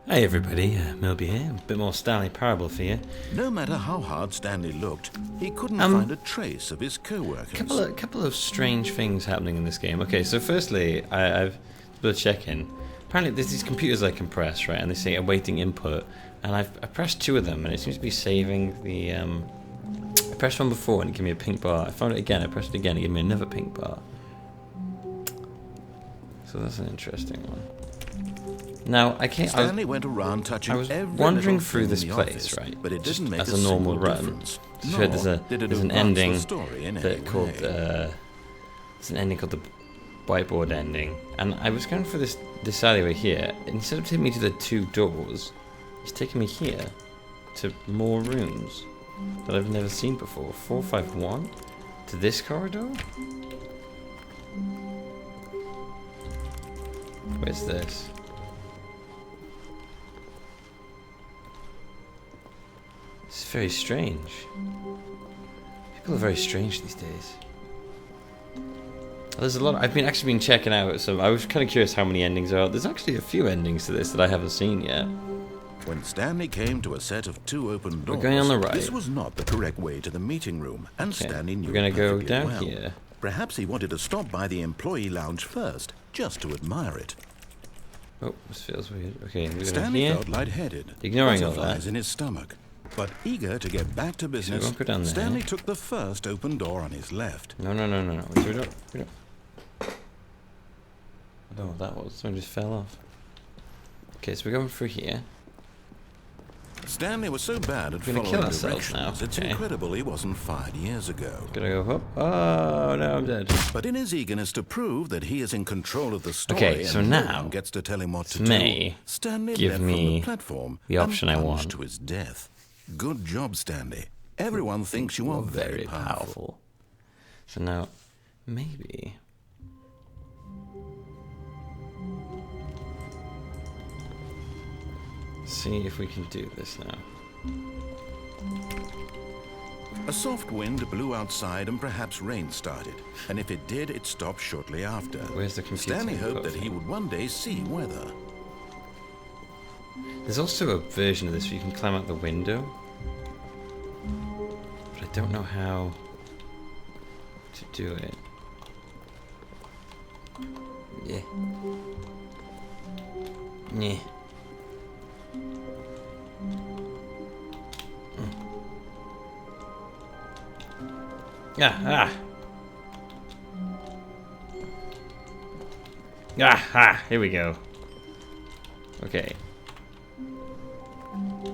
Hey everybody, Millbee here. A bit more Stanley parable for you. No matter how hard Stanley looked, he couldn't find a trace of his co-workers. Couple of strange things happening in this game. Okay, so firstly, I've been checking. Apparently there's these computers I can press, right, and they say awaiting input, and I pressed two of them, and it seems to be saving the, I pressed one before and it gave me a pink bar. I found it again, I pressed it again, it gave me another pink bar. So that's an interesting one. Now, Stanley went around touching I was every wandering little through thing this in the place, office, right? But it Just didn't make as a a normal single run. difference. Sure, there's an ending There's an ending called the whiteboard ending, and I was going for this alleyway here. Instead of taking me to the two doors, he's taking me here to more rooms that I've never seen before. 451 to this corridor. Where's this? It's very strange. People are very strange these days. There's a lot. I've actually been checking out some. I was kind of curious how many endings are. There's actually a few endings to this that I haven't seen yet. When Stanley came to a set of two open doors, we're going on the right. This was not the correct way to the meeting room, and Stanley knew. We're gonna go down well. here. Perhaps he wanted to stop by the employee lounge first, just to admire it. Oh, this feels weird. Okay, we're Stanley here. felt lightheaded, Ignoring all butterflies that. in his stomach. But eager to get back to business, won't go down there. Stanley took the first open door on his left. No. We don't. I don't know what that was. Someone just fell off. Okay, so we're going through here. Stanley was so bad at We're gonna following kill ourselves directions, now. it's Okay. incredible he wasn't fired years ago. Gotta go up. Oh no, I'm dead. But in his eagerness to prove that he is in control of the story, Okay, so and no now one gets to tell him what to may do, Stanley give left me from the platform the option I and plunged want. to his death. Good job, Stanley. Everyone thinks you are very powerful. So now, maybe. See if we can do this now. A soft wind blew outside and perhaps rain started. And if it did, it stopped shortly after. Where's the computer? Stanley hoped that he would one day see weather. There's also a version of this where you can climb out the window. But I don't know how to do it. Yeah. Yeah. Here we go. Okay.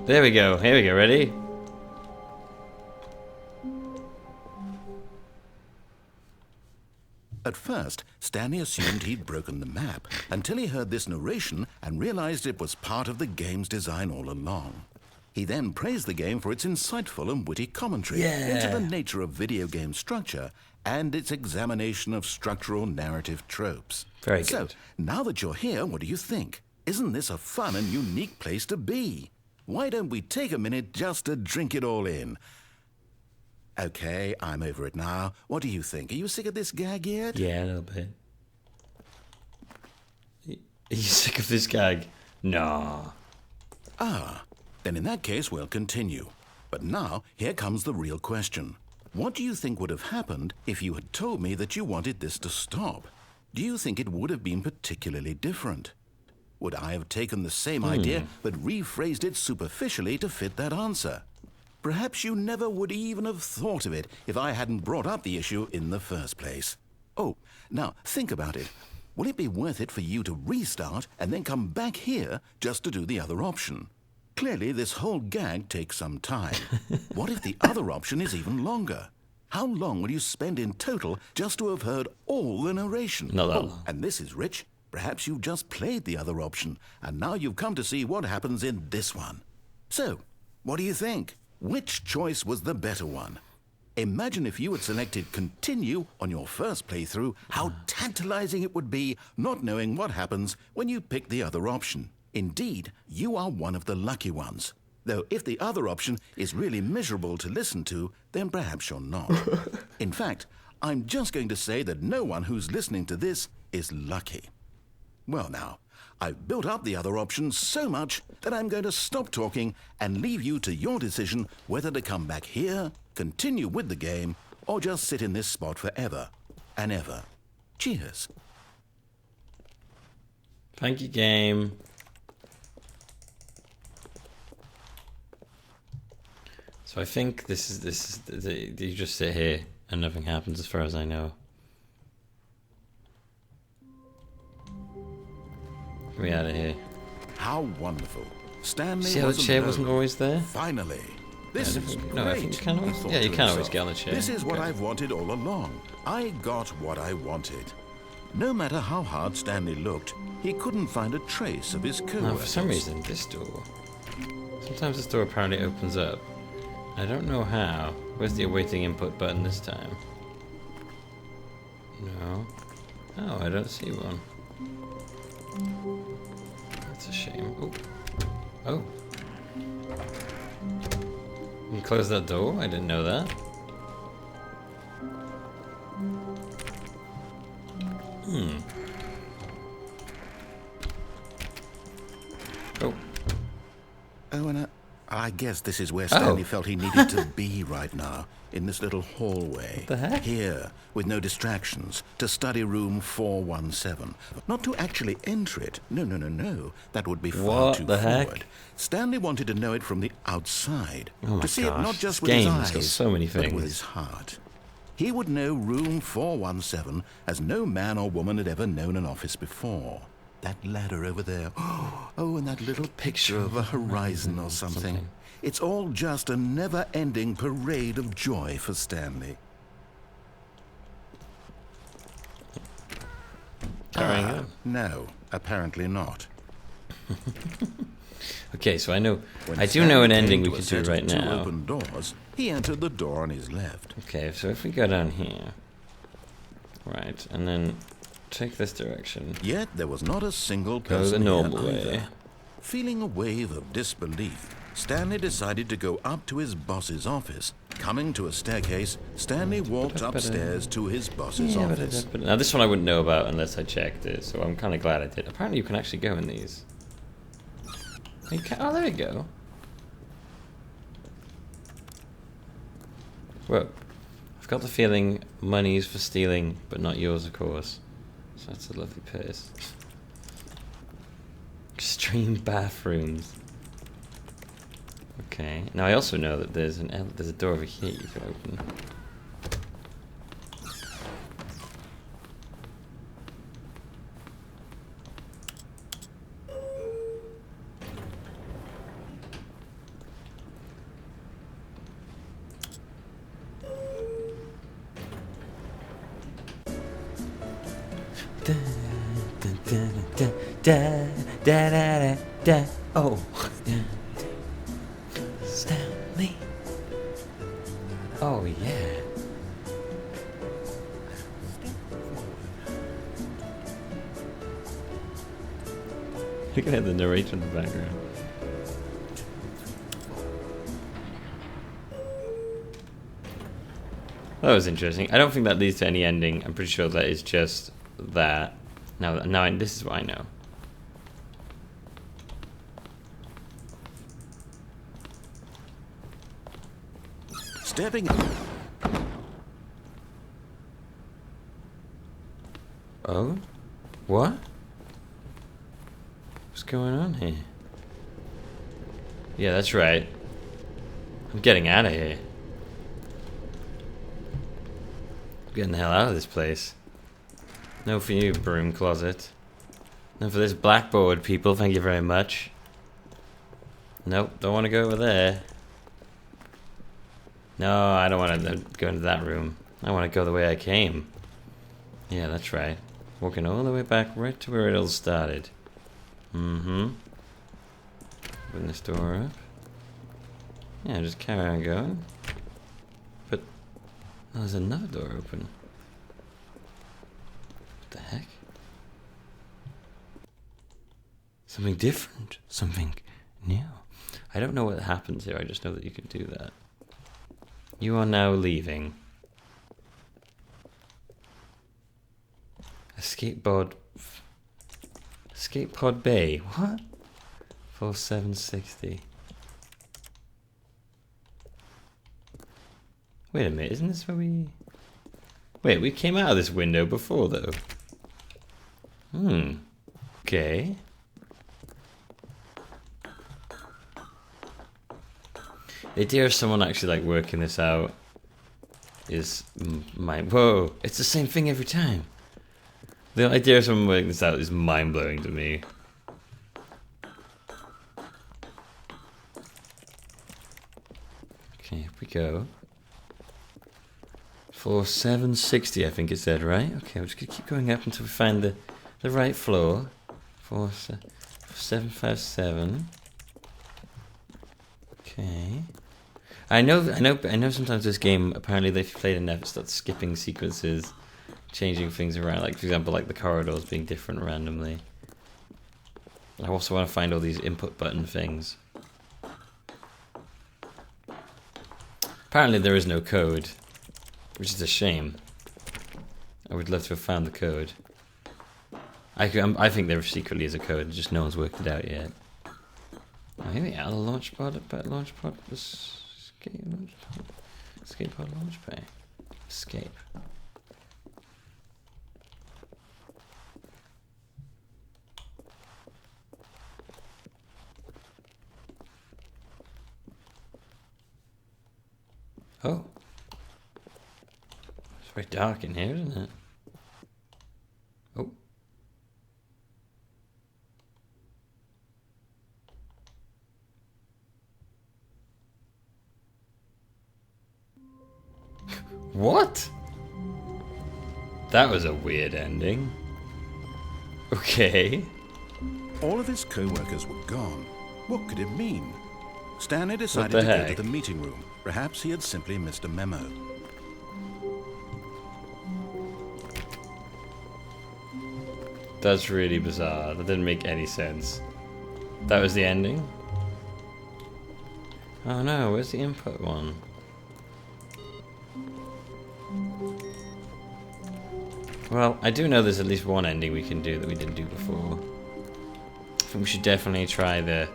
There we go. Here we go. Ready? At first, Stanley assumed he'd broken the map until he heard this narration and realized it was part of the game's design all along. He then praised the game for its insightful and witty commentary into the nature of video game structure and its examination of structural narrative tropes. Very good. So, now that you're here, what do you think? Isn't this a fun and unique place to be? Why don't we take a minute just to drink it all in? Okay, I'm over it now. What do you think? Are you sick of this gag yet? Yeah, a little bit. Are you sick of this gag? Nah. Then in that case, we'll continue. But now, here comes the real question. What do you think would have happened if you had told me that you wanted this to stop? Do you think it would have been particularly different? Would I have taken the same idea but rephrased it superficially to fit that answer? Perhaps you never would even have thought of it if I hadn't brought up the issue in the first place. Oh, now think about it. Will it be worth it for you to restart and then come back here just to do the other option? Clearly, this whole gag takes some time. What if the other option is even longer? How long will you spend in total just to have heard all the narration? Not that long. And this is rich. Perhaps you've just played the other option, and now you've come to see what happens in this one. So, what do you think? Which choice was the better one? Imagine if you had selected continue on your first playthrough, how tantalizing it would be not knowing what happens when you pick the other option. Indeed, you are one of the lucky ones. Though if the other option is really miserable to listen to, then perhaps you're not. In fact, I'm just going to say that no one who's listening to this is lucky. Well now, I've built up the other options so much that I'm going to stop talking and leave you to your decision whether to come back here, continue with the game, or just sit in this spot forever and ever. Cheers. Thank you, game. So I think this is you just sit here and nothing happens as far as I know. Get me out of here. How wonderful. Stanley See how the chair wasn't always there? Finally. This is great. No, I think you can always, yeah, you can always get on the chair. This is what I've wanted all along. I got what I wanted. No matter how hard Stanley looked, he couldn't find a trace of his co-workers. Now, for some reason, this door... Sometimes this door apparently opens up. I don't know how. Where's the awaiting input button this time? No. Oh, I don't see one. That's a shame. Oh. Oh. You can close that door? I didn't know that. Oh. Oh, and I guess this is where Stanley felt he needed to be right now, in this little hallway. What the heck? Here, with no distractions, to study room 417. Not to actually enter it. No. That would be far too the forward. heck? Stanley wanted to know it from the outside. Oh my to see gosh. it not just This with his game's eyes, got so many but things. with his heart. He would know room 417 as no man or woman had ever known an office before. That ladder over there. Oh, and that little picture of a horizon or something. It's all just a never-ending parade of joy for Stanley. Carrying on. No, apparently not. Okay, so I know... When I do know an Stanley ending came we to a could do set of right two now. open doors, he entered the door on his left. Okay, so if we go down here... Right, and then take this direction. Yet there was not a single Go person the normal here way. either. Feeling a wave of disbelief, Stanley decided to go up to his boss's office. Coming to a staircase, Stanley walked upstairs to his boss's office. Now this one I wouldn't know about unless I checked it, so I'm kind of glad I did. Apparently you can actually go in these. You can, oh, there you go. Whoa. I've got the feeling money's for stealing, but not yours, of course. So that's a lovely purse. Extreme bathrooms. Okay. Now I also know that there's a door over here you can open. Oh. Stanley. Oh, yeah. You can have the narrator in the background. That was interesting. I don't think that leads to any ending. I'm pretty sure that is just that. Now, this is what I know. Stepping. Oh? What? What's going on here? Yeah, that's right. I'm getting out of here. I'm getting the hell out of this place. No for you, broom closet. No for this blackboard, people. Thank you very much. Nope, don't want to go over there. No, I don't want to go into that room. I want to go the way I came. Yeah, that's right. Walking all the way back right to where it all started. Mm-hmm. Open this door up. Yeah, just carry on going. But oh, there's another door open. What the heck? Something different. Something new. I don't know what happens here. I just know that you can do that. You are now leaving. Escape pod. Escape pod bay. What? 4760. Wait a minute, isn't this where we... Wait, we came out of this window before, though. Okay. The idea of someone actually, like, working this out is Whoa, it's the same thing every time. The idea of someone working this out is mind-blowing to me. Okay, here we go. 4760, I think it said, right? Okay, we're just gonna keep going up until we find the right floor. 4757. Okay. I know. Sometimes this game, apparently, if you played enough, it starts skipping sequences, changing things around. Like, for example, like the corridors being different randomly. I also want to find all these input button things. Apparently, there is no code, which is a shame. I would love to have found the code. I think there secretly is a code, just no one's worked it out yet. Oh, here we are, launch pod, escape pod launch bay. Escape. Oh. It's very dark in here, isn't it? Oh. What? That was a weird ending. Okay. All of his co-workers were gone. What could it mean? Stanley decided to go to the meeting room. Perhaps he had simply missed a memo. That's really bizarre. That didn't make any sense. That was the ending? Oh no, where's the input one? Well, I do know there's at least one ending we can do that we didn't do before. I think we should definitely try the...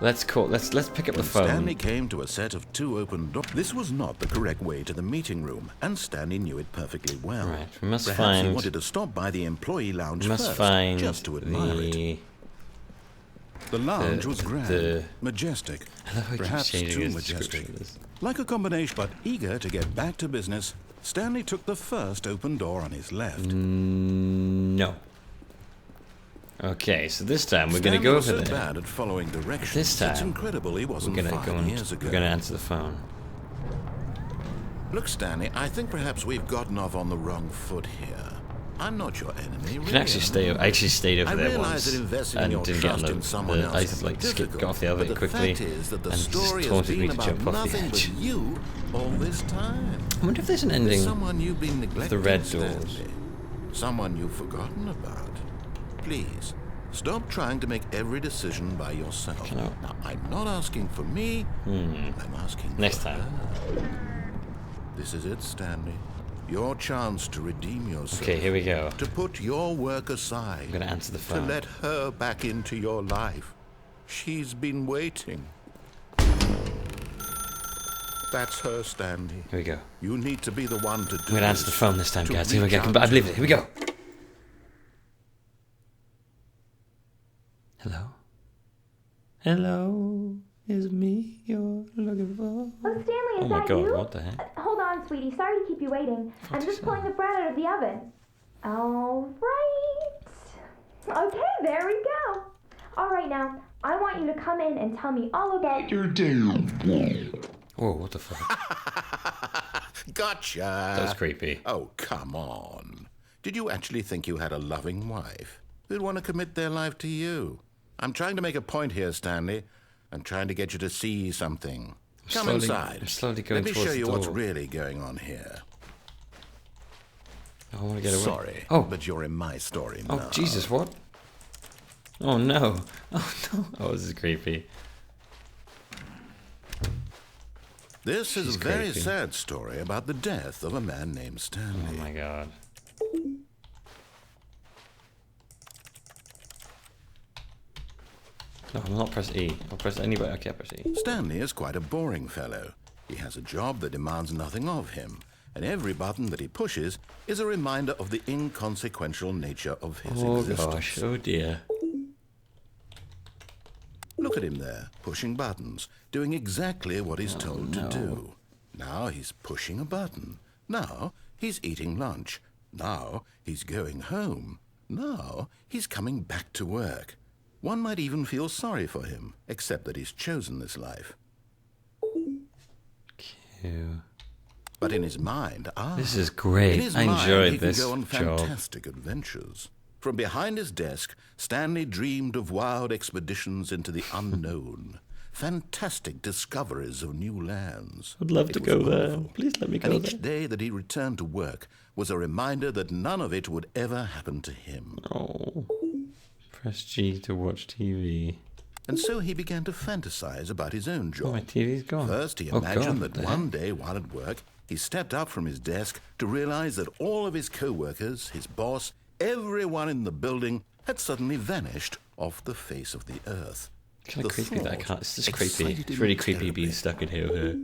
Let's pick up the phone. Stanley came to a set of 2 open doors. This was not the correct way to the meeting room, and Stanley knew it perfectly well. Right, we must Perhaps find... he wanted to stop by the employee lounge first, just to admire it. The lounge was grand, majestic, perhaps too majestic. Like a combination, but eager to get back to business, Stanley took the first open door on his left. No. Okay, so this time we're going to go over there. Bad at following directions. This time, it's incredible he wasn't we're going to answer the phone. Look, Stanley, I think perhaps we've gotten off on the wrong foot here. I'm not your enemy. You can actually stay. I actually stayed over there once and didn't get on the. I just like got off the elevator quickly and just taunted me to jump off the edge. All this time. I wonder if there's an ending with the red doors. Someone you've forgotten about. Please, stop trying to make every decision by yourself. Now, I'm not asking for me. I'm asking next for time. her. This is it, Stanley. Your chance to redeem yourself. Okay, here we go. To put your work aside. I'm going to answer the phone. To let her back into your life. She's been waiting. That's her, Stanley. Here we go. You need to be the one to do I'm going to answer the phone this time, guys. Here we go. I believe it. Here we go. Hello? Hello? Is it me you're looking for? Oh, Stanley, is that you? Oh my god, what the heck? Hold on, sweetie. Sorry to keep you waiting. I'm just pulling the bread out of the oven. All right. Okay, there we go. All right, now, I want you to come in and tell me all about your day. Whoa, what the fuck? Gotcha. That was creepy. Oh, come on. Did you actually think you had a loving wife who'd want to commit their life to you? I'm trying to make a point here, Stanley. I'm trying to get you to see something. Come inside. I'm slowly going towards the door. Let me show you what's really going on here. I want to get away. Sorry, but you're in my story now. Oh, Jesus, what? Oh, no. Oh, no. Oh, this is creepy. This is a very sad story about the death of a man named Stanley. Oh, my God. No, I'll not press E. I'll press anybody. Okay, I'll press E. Stanley is quite a boring fellow. He has a job that demands nothing of him, and every button that he pushes is a reminder of the inconsequential nature of his existence. Oh gosh, oh dear. Look at him there, pushing buttons, doing exactly what he's told to do. Now he's pushing a button. Now he's eating lunch. Now he's going home. Now he's coming back to work. One might even feel sorry for him, except that he's chosen this life. Cute. But in his mind, this is great. in his I mind, enjoyed he this can go on job. fantastic adventures. From behind his desk, Stanley dreamed of wild expeditions into the unknown, fantastic discoveries of new lands. I'd love to It go was there. wonderful. Please let me go And there. each day that he returned to work was a reminder that none of it would ever happen to him. Oh. Press G to watch TV. And so he began to fantasize about his own job. Oh, my TV's gone. First, he Oh, imagined God, that one day while at work, he stepped up from his desk to realize that all of his co-workers, his boss, everyone in the building had suddenly vanished off the face of the earth. Kind of The creepy that I thought can't. It's just creepy. excited It's him really creepy terribly. being stuck in here.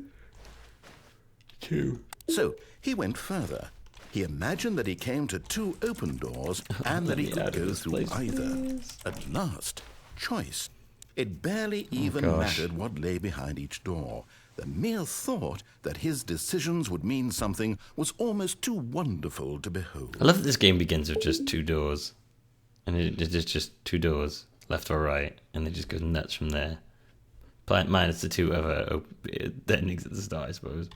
Two. So he went further. He imagined that he came to two open doors and that he Let me out could of go this through place, either. please. At last, choice. It barely even gosh. mattered what lay behind each door. The mere thought that his decisions would mean something was almost too wonderful to behold. I love that this game begins with just two doors. And it's just two doors, left or right. And it just goes nuts from there. Minus the two other endings at the start, I suppose.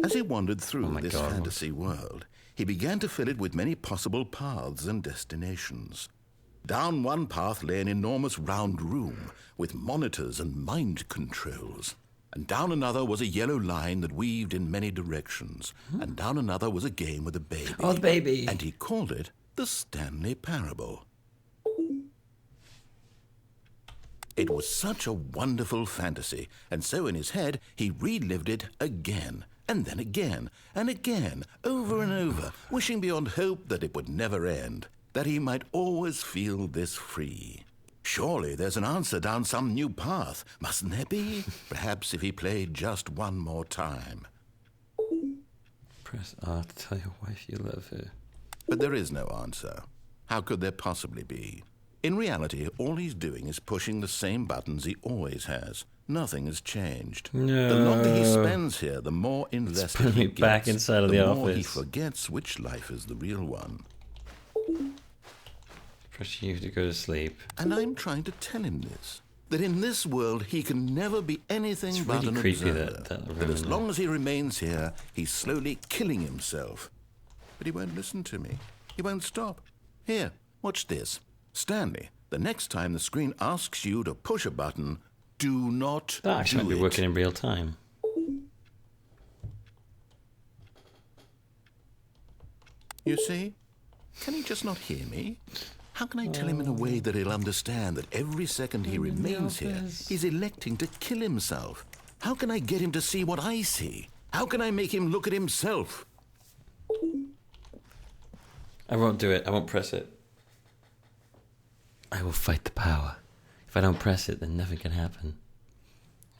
As he wandered through my this God. fantasy world, he began to fill it with many possible paths and destinations. Down one path lay an enormous round room with monitors and mind controls. And down another was a yellow line that weaved in many directions. And down another was a game with a baby. Oh, the baby. And he called it the Stanley Parable. It was such a wonderful fantasy, and so in his head he relived it again, and then again, and again, over and over, wishing beyond hope that it would never end, that he might always feel this free. Surely there's an answer down some new path, mustn't there be? Perhaps if he played just one more time. Press R to tell your wife you love her. But there is no answer. How could there possibly be? In reality, all he's doing is pushing the same buttons he always has. Nothing has changed. No. The longer he spends here, the more invested putting he me gets. back inside of the more he office. forgets which life is the real one. Press U to go to sleep. And I'm trying to tell him this. That in this world, he can never be anything It's but really an creepy, observer. that as room. long as he remains here, he's slowly killing himself. But he won't listen to me. He won't stop. Here, watch this. Stanley, the next time the screen asks you to push a button, do not That actually do might be it. working in real time. You see? Can he just not hear me? How can I tell him in a way that he'll understand that every second he remains here, office. he's electing to kill himself? How can I get him to see what I see? How can I make him look at himself? I won't do it. I won't press it. I will fight the power. If I don't press it, then nothing can happen.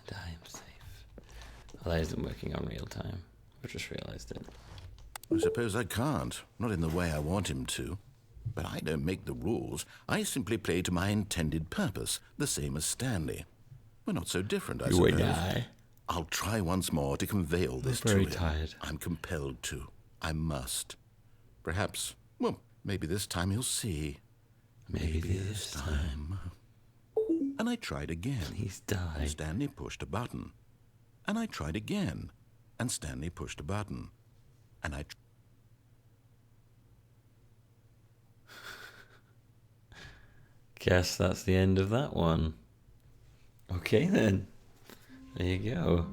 And I am safe. Well, that isn't working on real time. I just realized it. I suppose I can't. Not in the way I want him to. But I don't make the rules. I simply play to my intended purpose, the same as Stanley. We're not so different, I You suppose. and I. I'll try once more to convey all this to very him. tired. I'm compelled to. I must. Perhaps, well, maybe this time he'll see. Maybe this time. And I tried again. Please And die. Stanley pushed a button. And I tried again. And Stanley pushed a button. And I... Guess that's the end of that one. Okay then. There you go.